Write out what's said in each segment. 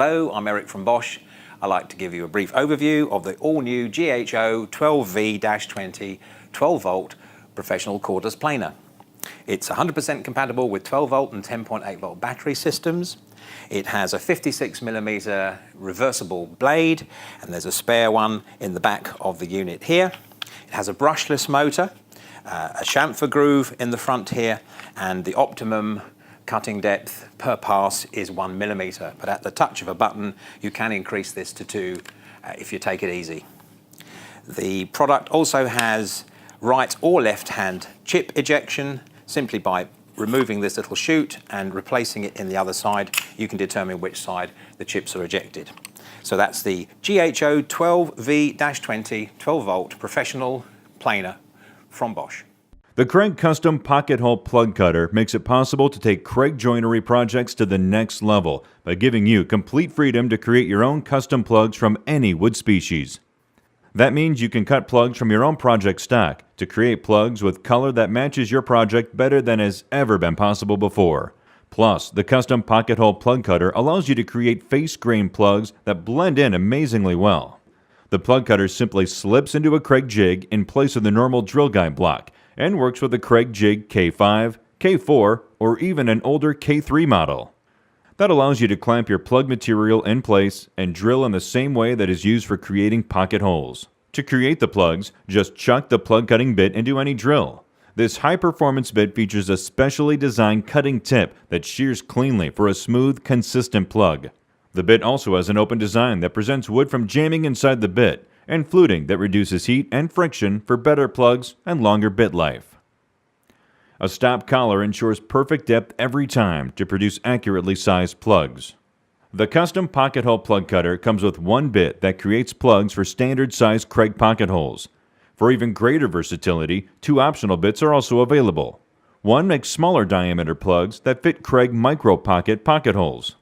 Hello, I'm Eric from Bosch. I'd like to give you a brief overview of the all-new GHO 12V-20 12-volt professional cordless planer. It's 100% compatible with 12-volt and 10.8-volt battery systems. It has a 56mm reversible blade, and there's a spare one in the back of the unit here. It has a brushless motor, a chamfer groove in the front here, and the optimum cutting depth per pass is 1mm, but at the touch of a button you can increase this to 2 if you take it easy. The product also has right or left hand chip ejection. Simply by removing this little chute and replacing it in the other side, you can determine which side the chips are ejected. So that's the GHO 12V-20 12-volt professional planer from Bosch. The Kreg Custom Pocket Hole Plug Cutter makes it possible to take Kreg joinery projects to the next level by giving you complete freedom to create your own custom plugs from any wood species. That means you can cut plugs from your own project stock to create plugs with color that matches your project better than has ever been possible before. Plus, the Custom Pocket Hole Plug Cutter allows you to create face grain plugs that blend in amazingly well. The plug cutter simply slips into a Kreg jig in place of the normal drill guide block and works with a Kreg jig K5, K4, or even an older K3 model. That allows you to clamp your plug material in place and drill in the same way that is used for creating pocket holes. To create the plugs, just chuck the plug cutting bit into any drill. This high-performance bit features a specially designed cutting tip that shears cleanly for a smooth, consistent plug. The bit also has an open design that prevents wood from jamming inside the bit, and fluting that reduces heat and friction for better plugs and longer bit life. A stop collar ensures perfect depth every time to produce accurately sized plugs. The Custom Pocket Hole Plug Cutter comes with one bit that creates plugs for standard sized Kreg pocket holes. For even greater versatility, 2 optional bits are also available. One makes smaller diameter plugs that fit Kreg micro pocket holes.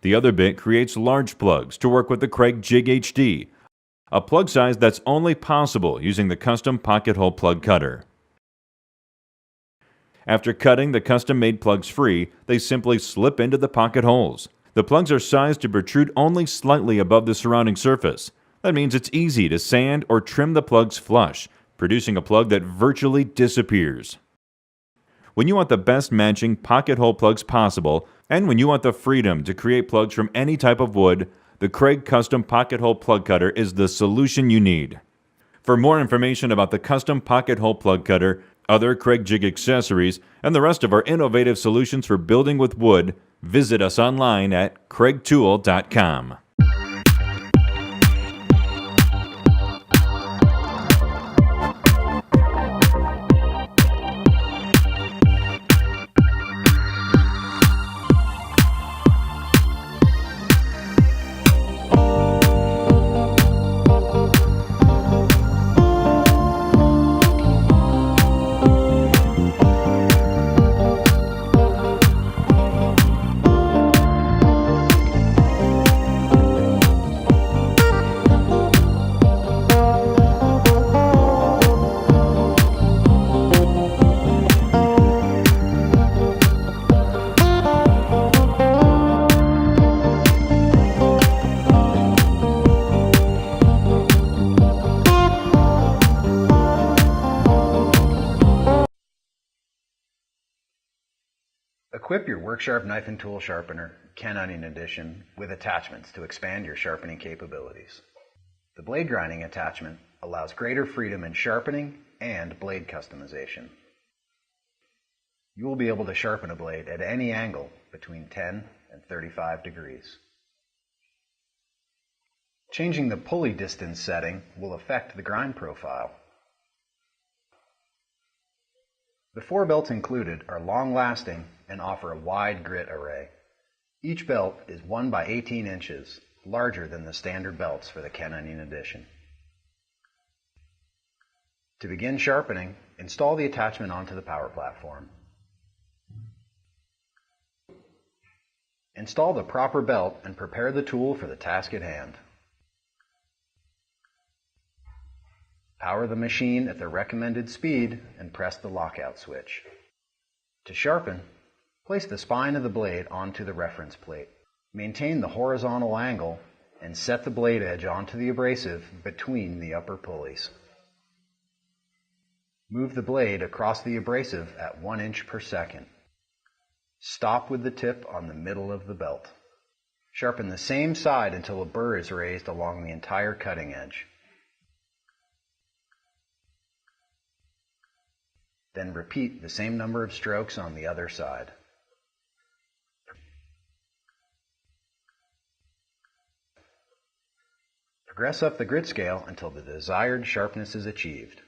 The other bit creates large plugs to work with the Kreg Jig HD, a plug size that's only possible using the Custom Pocket Hole Plug Cutter. After cutting the custom-made plugs free, they simply slip into the pocket holes. The plugs are sized to protrude only slightly above the surrounding surface. That means it's easy to sand or trim the plugs flush, producing a plug that virtually disappears. When you want the best matching pocket hole plugs possible, and when you want the freedom to create plugs from any type of wood, the Kreg Custom Pocket Hole Plug Cutter is the solution you need. For more information about the Custom Pocket Hole Plug Cutter, other Kreg Jig accessories, and the rest of our innovative solutions for building with wood, visit us online at kregtool.com. Equip your WorkSharp knife and tool sharpener, Ken Onion Edition, with attachments to expand your sharpening capabilities. The blade grinding attachment allows greater freedom in sharpening and blade customization. You will be able to sharpen a blade at any angle between 10 and 35 degrees. Changing the pulley distance setting will affect the grind profile. The 4 belts included are long-lasting and offer a wide grit array. Each belt is 1 by 18 inches, larger than the standard belts for the Ken Onion Edition. To begin sharpening, install the attachment onto the power platform. Install the proper belt and prepare the tool for the task at hand. Power the machine at the recommended speed and press the lockout switch. To sharpen, place the spine of the blade onto the reference plate. Maintain the horizontal angle and set the blade edge onto the abrasive between the upper pulleys. Move the blade across the abrasive at 1 inch per second. Stop with the tip on the middle of the belt. Sharpen the same side until a burr is raised along the entire cutting edge. Then repeat the same number of strokes on the other side. Progress up the grit scale until the desired sharpness is achieved.